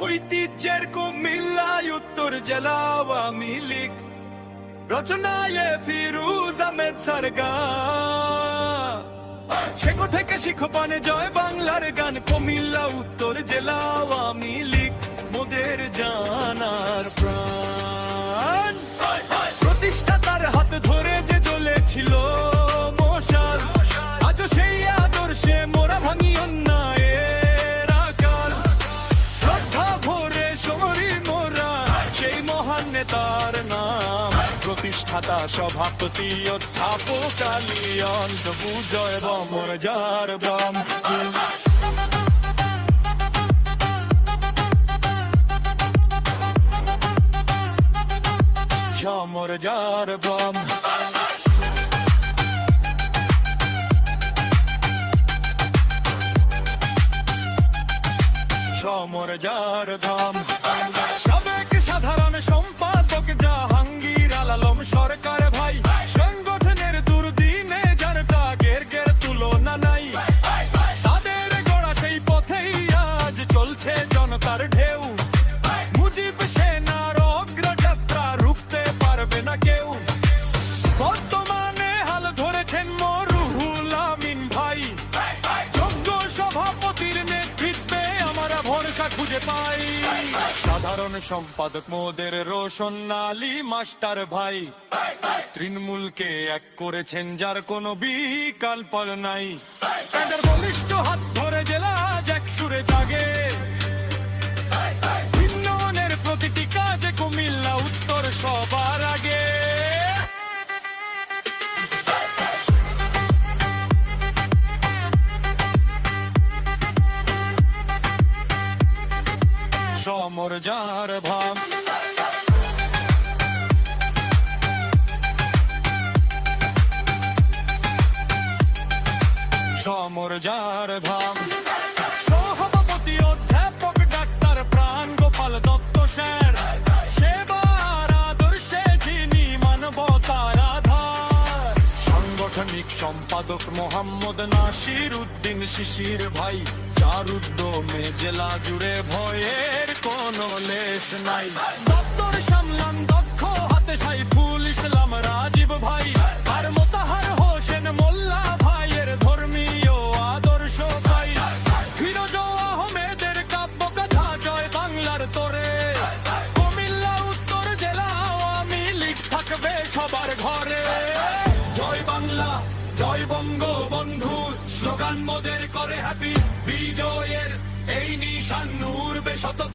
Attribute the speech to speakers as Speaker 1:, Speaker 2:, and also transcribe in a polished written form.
Speaker 1: ঐতিহ্যের কুমিল্লায় উত্তর জেলা আওয়ামী লীগ, রচনায় ফিরুজ আহমেদ সরকার। শেখো থেকে শিখো পানে জয় বাংলার গান, কুমিল্লা উত্তর জেলা আওয়ামী লীগ মোদের জানার প্রাণ। প্রতিষ্ঠাতার হাত ধরে যে জ্বলেছিল মশাল, আজও সেই আদর্শে মোরা ভাঙি অন্যায়ের আকাল। শ্রদ্ধা ভরে সমরি মোরা সেই মহান নেতার নাম, প্রতিষ্ঠাতা সভাপতি অধ্যাপক আলী অন্তর্জয় বমর যার বাম। সমর যার বাম। সমর যার ধাম। সাবেক সাধারণ সম্পাদক জাহাঙ্গীর আলম সরকার ভাই, সংগঠনের দুর্দিনে যার ডাকের তুলনা নাই। তাদের গড়া সেই পথেই আজ চলছে জনতার ঢেউ। মুজিব সেনার অগ্রযাত্রা রুখতে পারবে না কেউ। বর্তমানে হাল ধরেছেন মরহুল আমিন ভাই, যোগ্য সভাপতির নেতৃত্বে আমরা ভরসা খুঁজে পাই। সাধারণ সম্পাদক মোদের রোশন আলী মাস্টার ভাই, তৃণমূলকে এক করেছেন যার কোনো বিকল্প নাই। তাদের বলিষ্ঠ হাত ধরে জেলা এক সুরে জাগে, উন্নয়নের প্রতিটি কাজে কুমিল্লা উত্তর সবার আগে। সমর যার ভাম। সমর যার ধাম। সভাপতি অধ্যাপক ডাক্তার প্রাণ গোপাল দত্ত স্যার, সেবার আদর্শে যিনি মানবতার আধার। সাংগঠনিক সম্পাদক মোহাম্মদ নাসির উদ্দিন শিশির ভাই, যার উদ্যমে জেলা জুড়ে ভয়ের কোনো লেশ নাই। দপ্তর সামলান দক্ষ হাতে সাইফুল ইসলাম রাজীব ভাই, আর মোতাহার হোসেন মোল্লা ভাইয়ের ধর্মীয় আদর্শ ভাই। ফিরোজ আহমেদের কাব্য কথা জয় বাংলার তোরে, কুমিল্লা উত্তর জেলা আওয়ামী লীগ থাকবে সবার ঘরে। জয় বাংলা জয় বঙ্গবন্ধু স্লোগান মোদের করে হ্যাপি, বিজয়ের এই নিশান উড়বে শত।